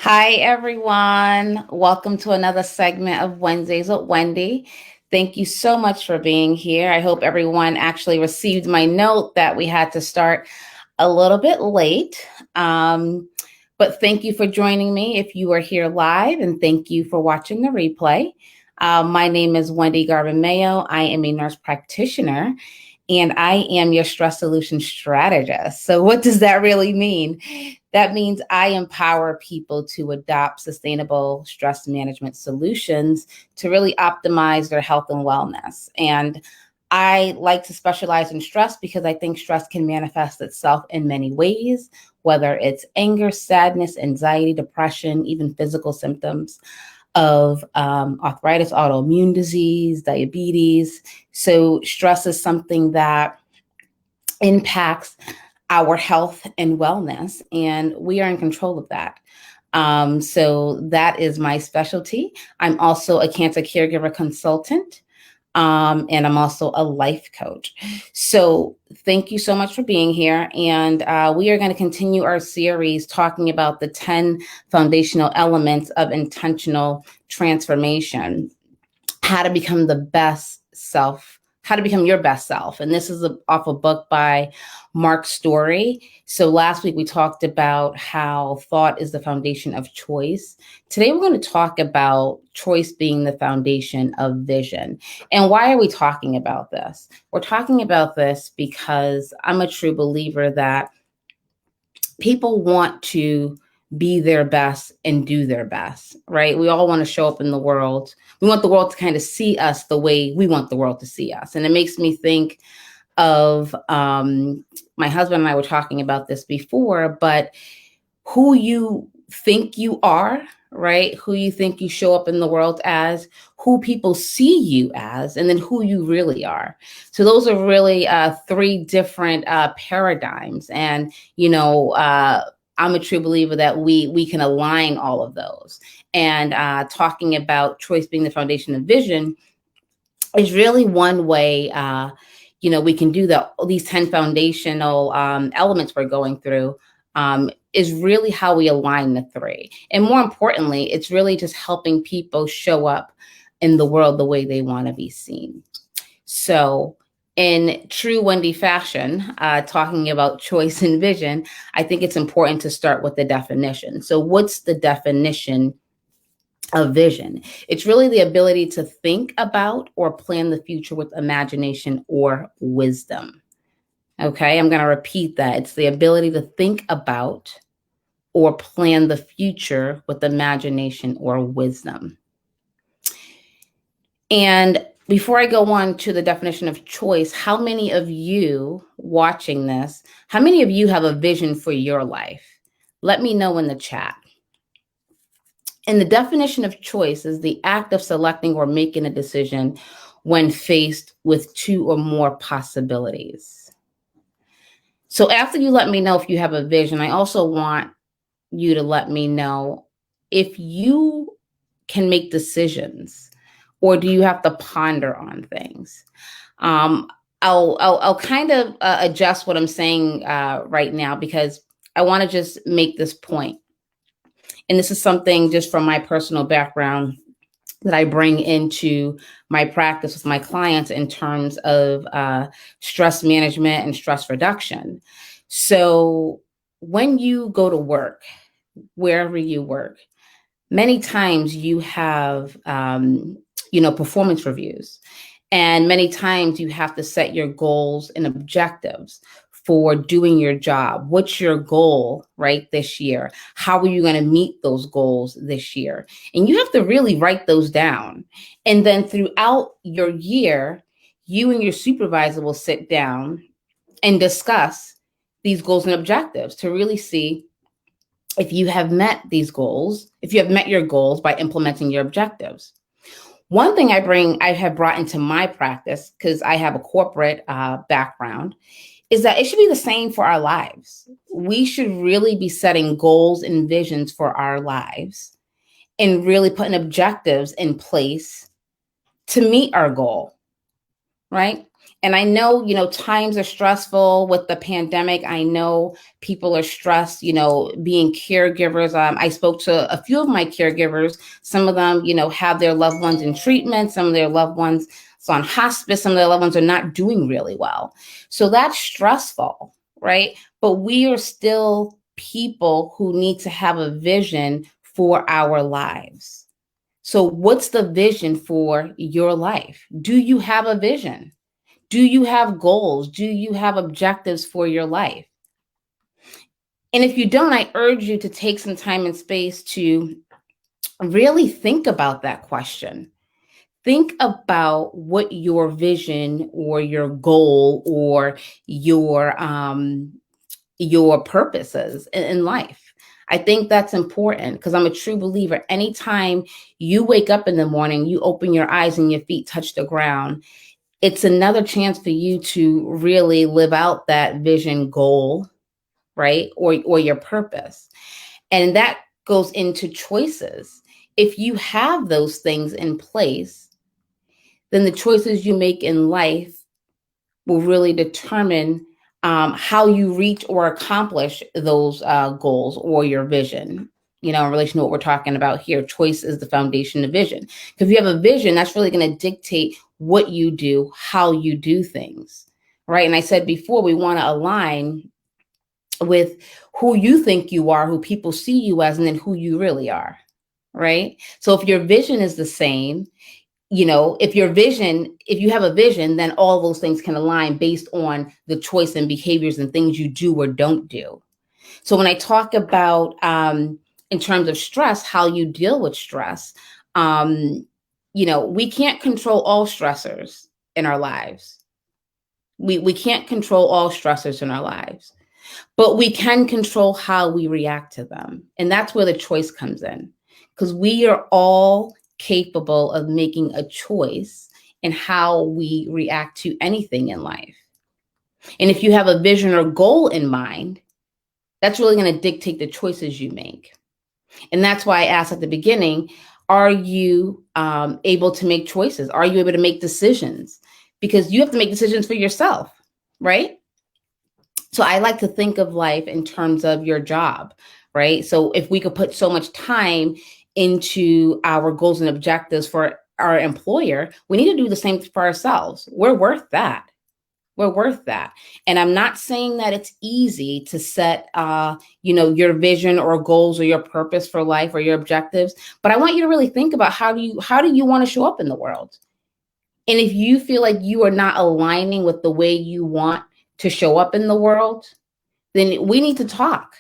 Hi, everyone. Welcome to another segment of Wednesdays with Wendy. Thank you so much for being here. I hope everyone actually received my note that we had to start a little bit late. But thank you for joining me if you are here live, and thank you for watching the replay. My name is Wendy Garvin Mayo. I am a nurse practitioner and I am your stress solution strategist. So, what does that really mean? That means I empower people to adopt sustainable stress management solutions to really optimize their health and wellness. And I like to specialize in stress because I think stress can manifest itself in many ways, whether it's anger, sadness, anxiety, depression, even physical symptoms of arthritis, autoimmune disease, diabetes. So, stress is something that impacts our health and wellness, and we are in control of that. So, that is my specialty. I'm also a cancer caregiver consultant. And I'm also a life coach. So thank you so much for being here. And we are going to continue our series talking about the 10 foundational elements of intentional transformation, how to become the best self, how to become your best self. And this is off a book by Mark Story. So last week we talked about how thought is the foundation of choice. Today we're going to talk about choice being the foundation of vision. And why are we talking about this? We're talking about this because I'm a true believer that people want to be their best and do their best, right? We all want to show up in the world. We want the world to kind of see us the way we want the world to see us. And it makes me think of my husband and I were talking about this before, but who you think you are, right? Who you think you show up in the world as, who people see you as, and then who you really are. So those are really three different paradigms. And, I'm a true believer that we can align all of those. And talking about choice being the foundation of vision is really one way, we can do that. These 10 foundational elements we're going through is really how we align the three. And more importantly, it's really just helping people show up in the world the way they want to be seen. So in true Wendy fashion, talking about choice and vision, I think it's important to start with the definition. So what's the definition of vision? It's really the ability to think about or plan the future with imagination or wisdom. Okay, I'm going to repeat that. It's the ability to think about or plan the future with imagination or wisdom. And before I go on to the definition of choice, how many of you watching this, how many of you have a vision for your life? Let me know in the chat. And the definition of choice is the act of selecting or making a decision when faced with two or more possibilities. So after you let me know if you have a vision, I also want you to let me know if you can make decisions, or do you have to ponder on things? I'll kind of adjust what I'm saying right now, because I want to just make this point. And this is something just from my personal background that I bring into my practice with my clients in terms of stress management and stress reduction. So when you go to work, wherever you work, many times you have, performance reviews. And many times you have to set your goals and objectives for doing your job. What's your goal, right, this year? How are you going to meet those goals this year? And you have to really write those down. And then throughout your year, you and your supervisor will sit down and discuss these goals and objectives to really see if you have met these goals, if you have met your goals by implementing your objectives. One thing I have brought into my practice, because I have a corporate background, is that it should be the same for our lives. We should really be setting goals and visions for our lives and really putting objectives in place to meet our goal, right? And I know, times are stressful with the pandemic. I know people are stressed, being caregivers. I spoke to a few of my caregivers. Some of them, have their loved ones in treatment. Some of their loved ones on hospice. Some of their loved ones are not doing really well. So that's stressful, right? But we are still people who need to have a vision for our lives. So what's the vision for your life? Do you have a vision? Do you have goals? Do you have objectives for your life? And if you don't, I urge you to take some time and space to really think about that question. Think about what your vision or your goal or your purpose is in life. I think that's important because I'm a true believer. Anytime you wake up in the morning, you open your eyes and your feet touch the ground, it's another chance for you to really live out that vision, goal, right? Or your purpose. And that goes into choices. If you have those things in place, then the choices you make in life will really determine how you reach or accomplish those goals or your vision. In relation to what we're talking about here, choice is the foundation of vision. Because if you have a vision, that's really going to dictate what you do, how you do things, right? And I said before, we want to align with who you think you are, who people see you as, and then who you really are, right? So if your vision is the same, if you have a vision, then all those things can align based on the choice and behaviors and things you do or don't do. So when I talk about, in terms of stress, how you deal with stress, we can't control all stressors in our lives. We can't control all stressors in our lives, but we can control how we react to them. And that's where the choice comes in, because we are all capable of making a choice in how we react to anything in life. And if you have a vision or goal in mind, that's really going to dictate the choices you make. And that's why I asked at the beginning, are you able to make choices? Are you able to make decisions? Because you have to make decisions for yourself, right? So I like to think of life in terms of your job, right? So if we could put so much time into our goals and objectives for our employer, we need to do the same for ourselves. We're worth that. We're worth that. And I'm not saying that it's easy to set, your vision or goals or your purpose for life or your objectives, but I want you to really think about how do you want to show up in the world? And if you feel like you are not aligning with the way you want to show up in the world, then we need to talk.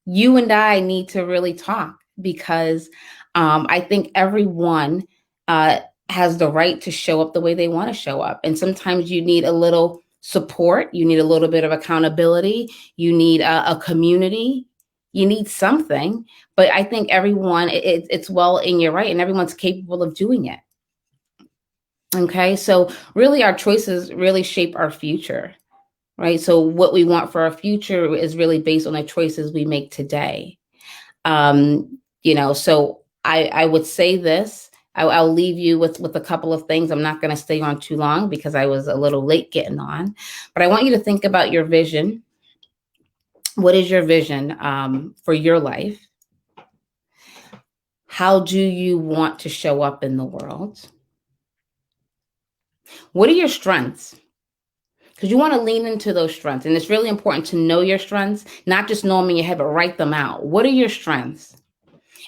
You and I need to really talk, because I think everyone has the right to show up the way they want to show up. And sometimes you need a little support. You need a little bit of accountability. You need a community. You need something. But I think everyone, it's well in your right, and everyone's capable of doing it. Okay, so really our choices really shape our future, right? So what we want for our future is really based on the choices we make today. So I would say this. I'll leave you with a couple of things. I'm not going to stay on too long because I was a little late getting on, but I want you to think about your vision. What is your vision for your life? How do you want to show up in the world? What are your strengths? Because you want to lean into those strengths. And it's really important to know your strengths, not just know them in your head, but write them out. What are your strengths?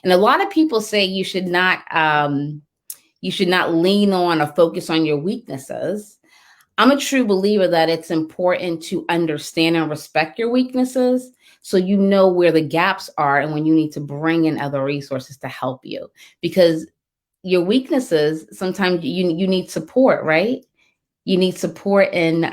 And a lot of people say you should not lean on or focus on your weaknesses. I'm a true believer that it's important to understand and respect your weaknesses, so you know where the gaps are and when you need to bring in other resources to help you. Because your weaknesses, sometimes you need support, right? You need support in,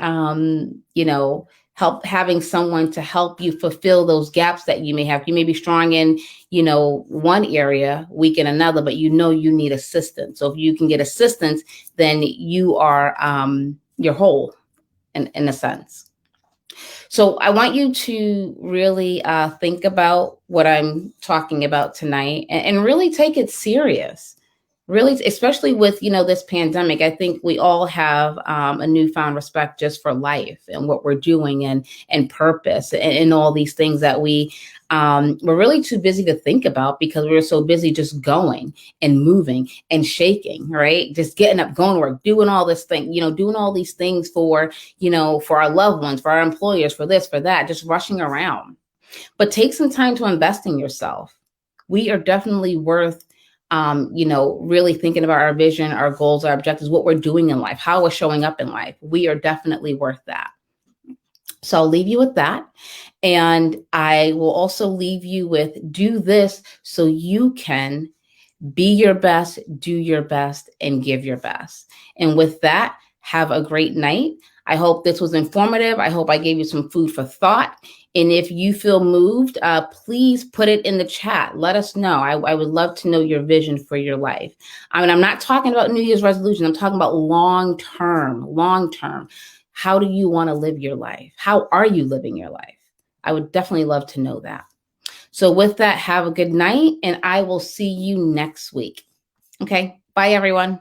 help, having someone to help you fulfill those gaps that you may have. You may be strong in, one area, weak in another, but you need assistance. So if you can get assistance, then you are, you're whole in a sense. So I want you to really think about what I'm talking about tonight, and really take it serious. Really, especially with, this pandemic, I think we all have a newfound respect just for life and what we're doing, and purpose, and all these things that we're really too busy to think about, because we're so busy just going and moving and shaking, right? Just getting up, going to work, doing all this thing, doing all these things for our loved ones, for our employers, for this, for that, just rushing around. But take some time to invest in yourself. We are definitely worth, really thinking about our vision, our goals, our objectives, what we're doing in life, how we're showing up in life. We are definitely worth that. So I'll leave you with that. And I will also leave you with, do this so you can be your best, do your best, and give your best. And with that, have a great night. I hope this was informative. I hope I gave you some food for thought. And if you feel moved, please put it in the chat. Let us know. I would love to know your vision for your life. I mean, I'm not talking about New Year's resolution. I'm talking about long-term. How do you want to live your life? How are you living your life? I would definitely love to know that. So with that, have a good night, and I will see you next week. Okay, bye everyone.